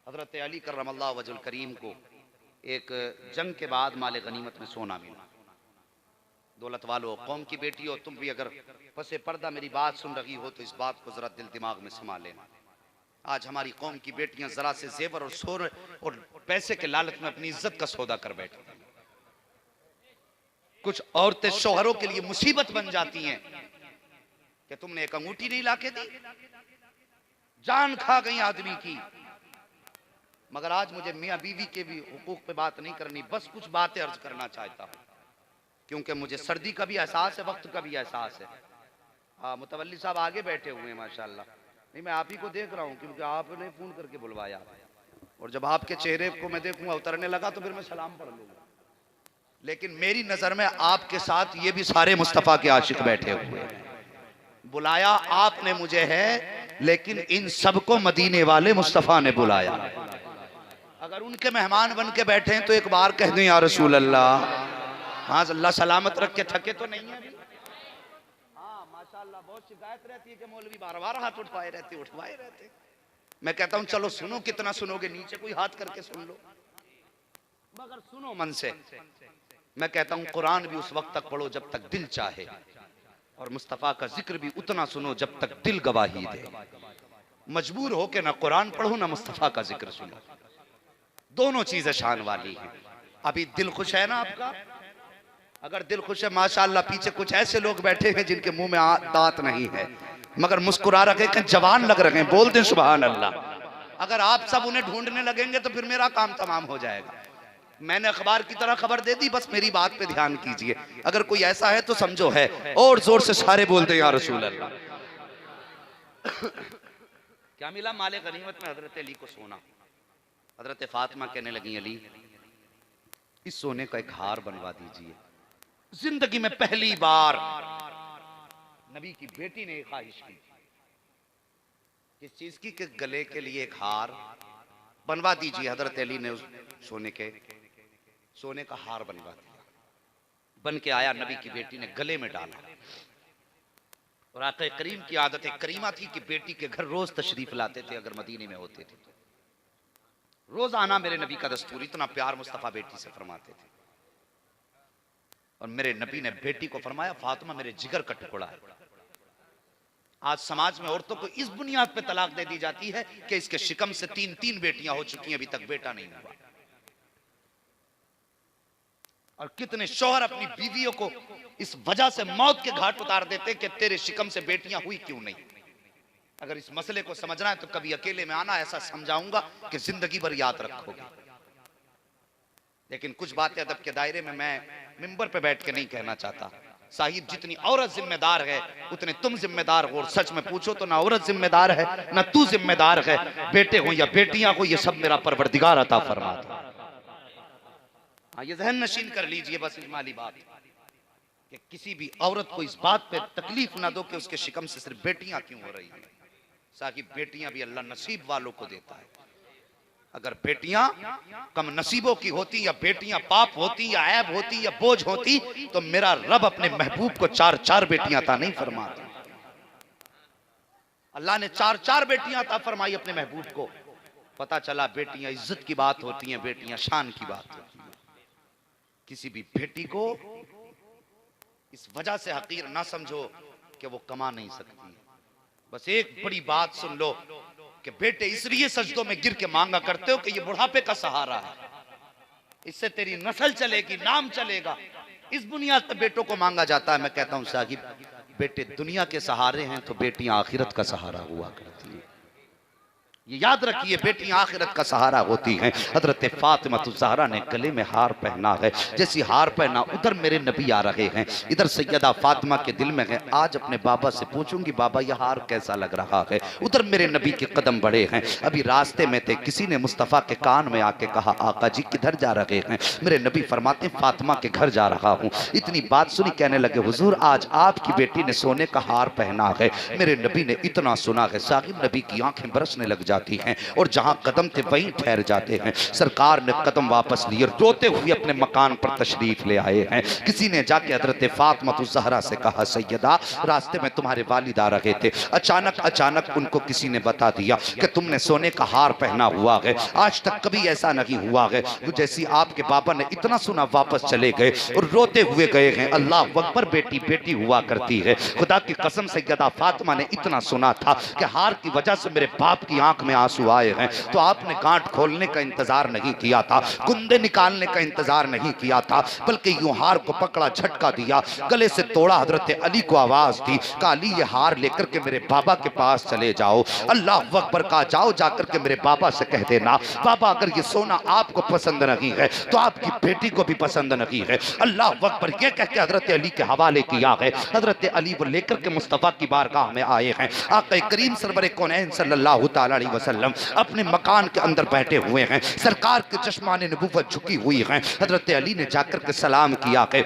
हज़रत अली करमल्लाहु वजहुल करीम को एक जंग के बाद माल गनीमत में सोना मिला। दौलत वालों, कौम की बेटी हो, तुम भी अगर पसे पर्दा मेरी बात सुन रही हो तो इस बात को जरा दिल दिमाग में समा लेना। आज हमारी कौम की बेटियां जरा से जेवर और शोर और पैसे के लालच में अपनी इज्जत का सौदा कर बैठती हैं। कुछ औरतें शौहरों के लिए मुसीबत बन जाती हैं कि तुमने एक अंगूठी नहीं लाके दी, जान खा गई आदमी की। मगर आज मुझे मियां बीवी के भी हुकूक पे बात नहीं करनी, बस कुछ बातें अर्ज करना चाहता हूं, क्योंकि मुझे सर्दी का भी एहसास है, वक्त का भी एहसास है। हाँ, मुतवल्ली साहब आगे बैठे हुए हैं माशाल्लाह। नहीं, मैं आप ही को देख रहा हूँ क्योंकि आपने फोन करके बुलवाया, और जब आपके चेहरे को मैं देखूंगा उतरने लगा तो फिर मैं सलाम पढ़ लूंगा। लेकिन मेरी नजर में आपके साथ ये भी सारे मुस्तफा के आशिक बैठे हुए हैं। बुलाया आपने मुझे है, लेकिन इन सबको मदीने वाले मुस्तफा ने बुलाया। अगर उनके मेहमान बन के बैठे हैं तो एक बार कह दें या रसूल अल्लाह। हाँ, अल्लाह सलामत रख के, थके तो नहीं है अभी? हाँ माशाल्लाह, बहुत शिकायत रहती है कि मौलवी बार बार हाथ उठवाए रहते। मैं कहता हूँ चलो सुनो, कितना सुनोगे, नीचे कोई हाथ करके सुन लो, मगर सुनो मन से। मैं कहता हूँ कुरान भी उस वक्त तक पढ़ो जब तक दिल चाहे, और मुस्तफ़ा का जिक्र भी उतना सुनो जब तक दिल गवाही दे। मजबूर हो के ना कुरान पढ़ो ना मुस्तफ़ा का जिक्र सुनो, दोनों चीजें शान वाली हैं। अभी दिल खुश है ना आपका? अगर दिल खुश है माशाअल्लाह, पीछे कुछ ऐसे लोग बैठे हैं जिनके मुंह में दांत नहीं है मगर मुस्कुरा रखे हैं, जवान लग रहे हैं, बोल दें सुभान अल्लाह। अगर आप सब उन्हें ढूंढने लगेंगे तो फिर मेरा काम तमाम हो जाएगा। मैंने अखबार की तरह खबर दे दी, बस मेरी बात पे ध्यान कीजिए। अगर कोई ऐसा है तो समझो है, और जोर से सारे बोलते हैं या रसूल अल्लाह। क्या मिला माले गनीमत में? हजरत अली को सोना। हजरत फातिमा कहने लगी, अली इस सोने का एक हार बनवा दीजिए। जिंदगी में पहली बार नबी की बेटी ने एक ख्वाहिश की। किस चीज की? कि गले के लिए एक हार बनवा दीजिए। हजरत अली ने उस सोने का हार बनवा दिया। बन के आया, नबी की बेटी ने गले में डाला। और आक़ा करीम की आदत करीमा थी कि बेटी के घर रोज तशरीफ लाते थे अगर मदीने में होते थे तो। रोज आना मेरे नबी का दस्तूर, इतना प्यार मुस्तफ़ा बेटी से फरमाते थे। और मेरे नबी ने बेटी को फरमाया, फातिमा मेरे जिगर का टुकड़ा है। आज समाज में औरतों को इस बुनियाद पे तलाक दे दी जाती है कि इसके शिकम से 3 बेटियां हो चुकी हैं, अभी तक बेटा नहीं हुआ। और कितने शौहर अपनी बीवियों को इस वजह से मौत के घाट उतार देते कि तेरे शिकम से बेटियां हुई क्यों नहीं। अगर इस मसले को समझना है तो कभी अकेले में आना, ऐसा समझाऊंगा कि जिंदगी भर याद रखोगे। लेकिन कुछ बातें अदब के दायरे में मैं मिंबर पे बैठ के नहीं कहना चाहता। साहिब, जितनी औरत जिम्मेदार है उतने तुम जिम्मेदार हो। और सच में पूछो तो ना औरत जिम्मेदार है ना तू जिम्मेदार है। बेटे हो या बेटियां हो, ये सब मेरा परवरदिगार अता फरमाता। हाँ, ये जहन नशीन कर लीजिए बस इजमाली बात, कि किसी भी औरत को इस बात पे तकलीफ ना दो कि उसके शिकम से सिर्फ बेटियां क्यों हो रही हैं। साहिब, बेटियां भी अल्लाह नसीब वालों को देता है। अगर बेटियां कम नसीबों की होती, या बेटियां पाप होती, या ऐब होती, या बोझ होती, तो मेरा रब अपने महबूब को 4 बेटियां अता नहीं फरमाता। अल्लाह ने 4 बेटियां अता फरमाई अपने महबूब को। पता चला बेटियां इज्जत की बात होती हैं, बेटियां शान की बात होती हैं। किसी भी बेटी को इस वजह से हकीर ना समझो कि वो कमा नहीं सकती। बस एक बड़ी बात सुन लो कि बेटे इसलिए सजदों में गिर के मांगा करते हो कि ये बुढ़ापे का सहारा है, इससे तेरी नस्ल चलेगी, नाम चलेगा। इस बुनियाद पर बेटों को मांगा जाता है। मैं कहता हूं साहिब, बेटे दुनिया के सहारे हैं तो बेटियां आखिरत का सहारा हुआ करती हैं। ये याद रखिए, बेटियां आखिरत का सहारा होती हैं। हजरत फातिमा ज़हरा ने गले में हार पहना है। जैसी हार पहना, उधर मेरे नबी आ रहे हैं, इधर सैयदा फातिमा के दिल में है आज अपने बाबा से पूछूंगी बाबा यह हार कैसा लग रहा है। उधर मेरे नबी के कदम बढ़े हैं। अभी रास्ते में थे, किसी ने मुस्तफ़ा के कान में आके कहा आका जी किधर जा रहे हैं? मेरे नबी फरमाते फातिमा के घर जा रहा हूँ। इतनी बात सुनी, कहने लगे हुजूर आज आपकी बेटी ने सोने का हार पहना है। मेरे नबी ने इतना सुना है साहिब, नबी की आंखें बरसने लग जाती जाती हैं और जहां कदम थे वहीं ठहर जाते हैं। सरकार ने कदम वापस लिए, रोते हुए अपने मकान पर तशरीफ ले आए हैं। किसी ने जाके हजरत फातिमा ज़हरा से कहा, सैयदा रास्ते में तुम्हारे वालिद आ रहे थे, अचानक उनको किसी ने बता दिया कि तुमने सोने का हार पहना हुआ है, आज तक कभी ऐसा नहीं हुआ है। जैसी आपके बाबा ने इतना सुना वापस चले गए और रोते हुए गए हैं। अल्लाह अकबर, बेटी बेटी हुआ करती है। खुदा की कसम सैयदा फातिमा ने इतना सुना था कि हार की वजह से मेरे बाप की आंख में आंसू आए हैं, तो आपने गांठ खोलने का इंतजार नहीं किया था, कुंदे निकालने का इंतजार नहीं किया था, बल्कि यूं हार को पकड़ा, झटका दिया, गले से तोड़ा। हजरत अली को आवाज दी, काली ये हार लेकर के मेरे बाबा के पास चले जाओ। अल्लाह अकबर का, जाओ जाकर के मेरे बाबा से कह देना, बाबा अगर ये सोना आपको पसंद नहीं है तो आपकी बेटी को भी पसंद नहीं है। अल्लाह अकबर, ये कह के हजरत अली के हवाले किया है। हजरत अली वो लेकर के मुस्तफा की बारगाह में आए हैं। आका करीम सरवर कौनैन सल्लल्लाहु तआला अलैहि वसल्लम अपने मकान के अंदर बैठे हुए हैं। सरकार के चश्माने नबुव्वत झुकी हुई हैं। हजरत अली ने जाकर के सलाम किया है।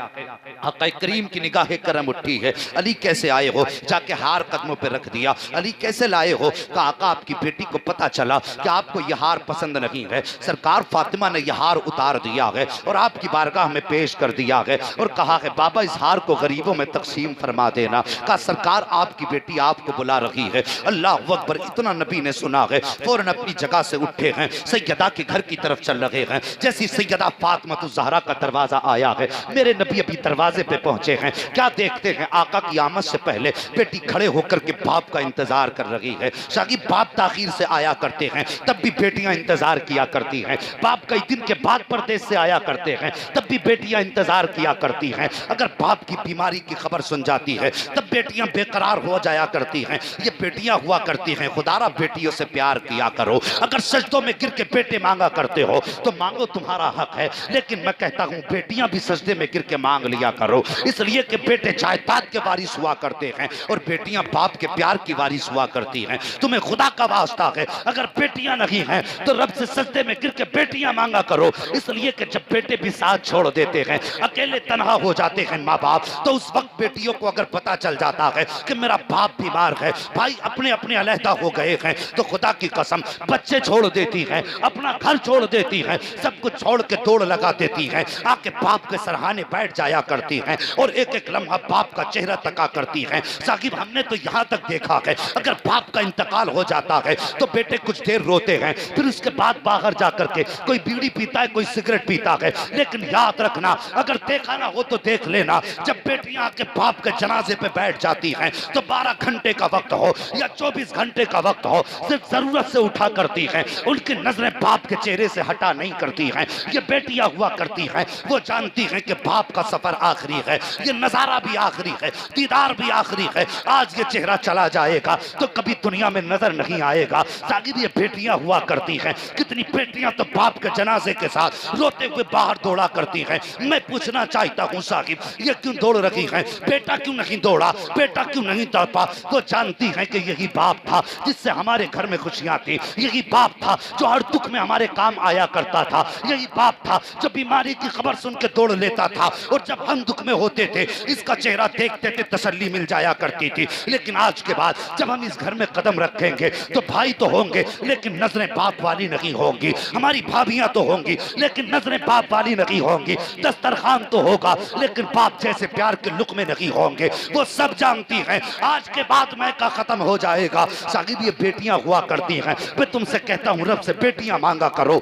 आका करीम की निगाह करम उठी है। अली कैसे आए हो? जाके हार कदमों पे रख दिया। अली कैसे लाए हो? कहा आका आपकी बेटी को पता चला कि आपको यह हार पसंद नहीं है, सरकार फातिमा ने यह हार उतार दिया है और आपकी बारगाह में पेश कर दिया है और कहा है बाबा इस हार को गरीबों में तकसीम फरमा देना। कहा सरकार आपकी बेटी आपको बुला रही है। अल्लाह अकबर, इतना नबी ने सुना है, फौरन अपनी जगह से उठे हैं, सैयदा के घर की तरफ चल रहे हैं। जैसी सैयदा फातिमा ज़हरा का दरवाजा आया है, मेरे नबी अभी दरवाजे पे पहुंचे हैं। क्या देखते हैं? आका की आमद से पहले बेटी खड़े होकर के बाप का इंतजार कर रही है। शाकी बाप ताखीर से आया करते हैं, तब भी बेटियां इंतजार किया करती हैं। बाप कई दिन के बाद परदेश से आया करते हैं, तब भी बेटियां इंतजार किया करती हैं। अगर बाप की बीमारी की खबर सुन जाती है तब बेटियां बेकरार हो जाया करती हैं। ये बेटियां हुआ करती हैं। खुदारा बेटियों से प्यार किया करो। अगर सजदों में गिर के बेटे मांगा करते हो तो मांगो, तुम्हारा हक है, लेकिन मैं कहता हूं बेटियां भी सजदे में गिर के मांग लिया करो, इसलिए कि बेटे जायदाद के वारिस हुआ करते हैं और बेटियां बाप के प्यार की वारिस हुआ करती हैं। तुम्हें खुदा का वास्ता है, अगर बेटियां नहीं हैं तो रब से सजदे में गिर के बेटियां मांगा करो, इसलिए कि जब बेटे भी साथ छोड़ देते हैं, अकेले तन्हा हो जाते हैं माँ बाप, तो उस वक्त बेटियों को अगर पता चल जाता है कि मेरा बाप बीमार है, भाई अपने अपने अलहदा हो गए हैं, तो खुदा की कसम बच्चे छोड़ देती हैं, अपना घर छोड़ देती हैं, सब कुछ छोड़ के दौड़ लगा देती हैं, आके बाप के सरहाने बैठ जाया करती हैं और एक एक लम्हा बाप का चेहरा तका करती हैं। साकिब हमने तो यहाँ तक देखा है, अगर बाप का इंतकाल हो जाता है तो बेटे कुछ देर रोते हैं, फिर उसके बाद बाहर जाकर के कोई बीड़ी पीता है, कोई सिगरेट पीता है। लेकिन याद रखना, अगर देखा ना हो तो देख लेना, जब बेटियां आके बाप के जनाजे पे बैठ जाती हैं तो 12 घंटे का वक्त हो या 24 घंटे का वक्त हो, सिर्फ जरूरत से उठा करती हैं, उनकी नजरें बाप के चेहरे से हटा नहीं करती हैं। ये बेटियां हुआ करती हैं, वो जानती हैं कि बाप का सफर आखिरी है, ये नजारा भी आखिरी है, दीदार भी आखिरी है। आज ये चेहरा चला जाएगा तो कभी दुनिया में नजर नहीं आएगा। साकिब ये बेटियां हुआ करती हैं, कितनी बेटियां तो बाप के जनाजे के साथ रोते हुए बाहर दौड़ा करती हैं। मैं पूछना चाहता हूँ साकिब, ये क्यों दौड़ रही हैं? बेटा क्यों नहीं दौड़ा? बेटा क्यों नहीं तड़पा? वो जानती हैं कि यही बाप था जिससे हमारे घर में खुशियां थी, यही बाप था जो हर दुख में हमारे काम आया करता था, यही बाप था जो बीमारी की खबर सुन के दौड़ लेता था और जब हम दुख में होते थे इसका चेहरा देखते थे तसल्ली मिल जाया करती थी। लेकिन आज के बाद जब हम इस घर में कदम रखेंगे तो भाई तो होंगे लेकिन नजरें बाप वाली नहीं होंगी, हमारी भाभियां तो होंगी लेकिन नजरें बाप वाली नहीं होंगी, दस्तरखान तो होगा लेकिन बाप जैसे प्यार के लुक़मे नहीं होंगे। वो सब जानती हैं आज के बाद मैका खत्म हो जाएगा। साकिब ये बेटियां हुआ करती हैं, मैं तुमसे कहता हूं रब से बेटियां मांगा करो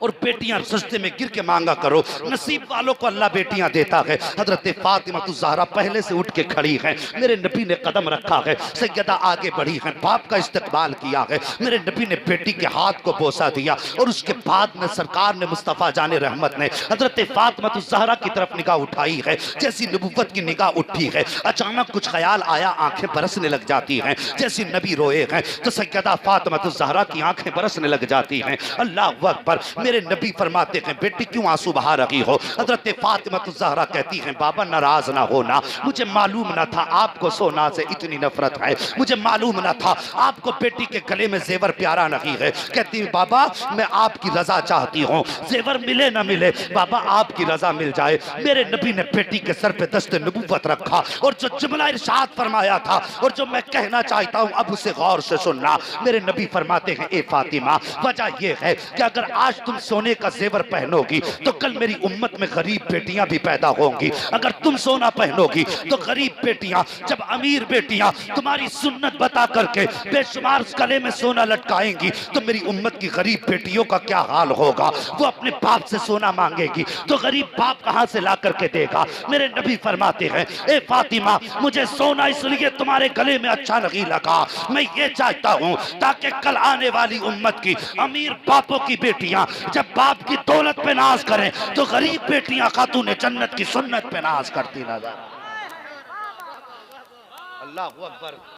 और बेटियां सजदे में गिर के मांगा करो। नसीब वालों को अल्लाह बेटियां देता है। हजरत फातिमा ज़हरा पहले से उठ के खड़ी हैं, मेरे नबी ने कदम रखा है, सैयदा आगे बढ़ी हैं, बाप का इस्तकबाल किया है, मेरे नबी ने बेटी के हाथ को बोसा दिया और उसके बाद में सरकार ने मुस्तफ़ा जाने रहमत ने हजरत फातिमा ज़हरा की तरफ निगाह उठाई है। जैसी नबुव्वत की निगाह उठी है, अचानक कुछ ख्याल आया, आंखें बरसने लग जाती हैं। जैसी नबी रोए हैं तो सैयदा फातिमा ज़हरा की आंखें बरसने लग जाती हैं। अल्लाह अकबर, मेरे नबी फरमाते हैं बेटी क्यों आंसू बहा रही हो? हजरत फातिमा ज़हरा कहती हैं बाबा नाराज ना होना, मुझे मालूम ना था आपको सोना से इतनी नफरत है, मुझे मालूम ना था आपको बेटी के गले में जेवर प्यारा नहीं है। कहती बाबा मैं आपकी रजा चाहती हूँ, जेवर मिले ना मिले बाबा तौबा आपकी रजा मिल जाए। मेरे नबी ने बेटी के सर पे दस्ते नबूवत रखा और जो जुमला इरशाद फरमाया था और जो मैं कहना चाहता हूं अब उसे गौर से सुनना। मेरे नबी फरमाते हैं, ए फातिमा, वजह यह है कि अगर आज तुम सोने का जेवर पहनोगी तो कल मेरी उम्मत में गरीब बेटियां भी पैदा होंगी। अगर तुम सोना पहनोगी तो गरीब बेटियां, जब अमीर बेटियां तुम्हारी सुन्नत बता करके बेशुमार गले में सोना लटकाएंगी तो मेरी उम्मत की गरीब बेटियों का क्या हाल होगा। वो अपने बाप से सोना मांगेगी तो गरीब बाप कहां से ला करके देगा। मेरे नबी फरमाते हैं, ए फातिमा, मुझे सोना इसलिए तुम्हारे गले में अच्छा नहीं लगा, मैं ये चाहता हूं ताकि कल आने वाली उम्मत की अमीर बापों की बेटियां जब बाप की दौलत पे नाज करें तो गरीब बेटियां खातून जन्नत की सुन्नत पे नाज करती नजर। अल्लाह हू अकबर।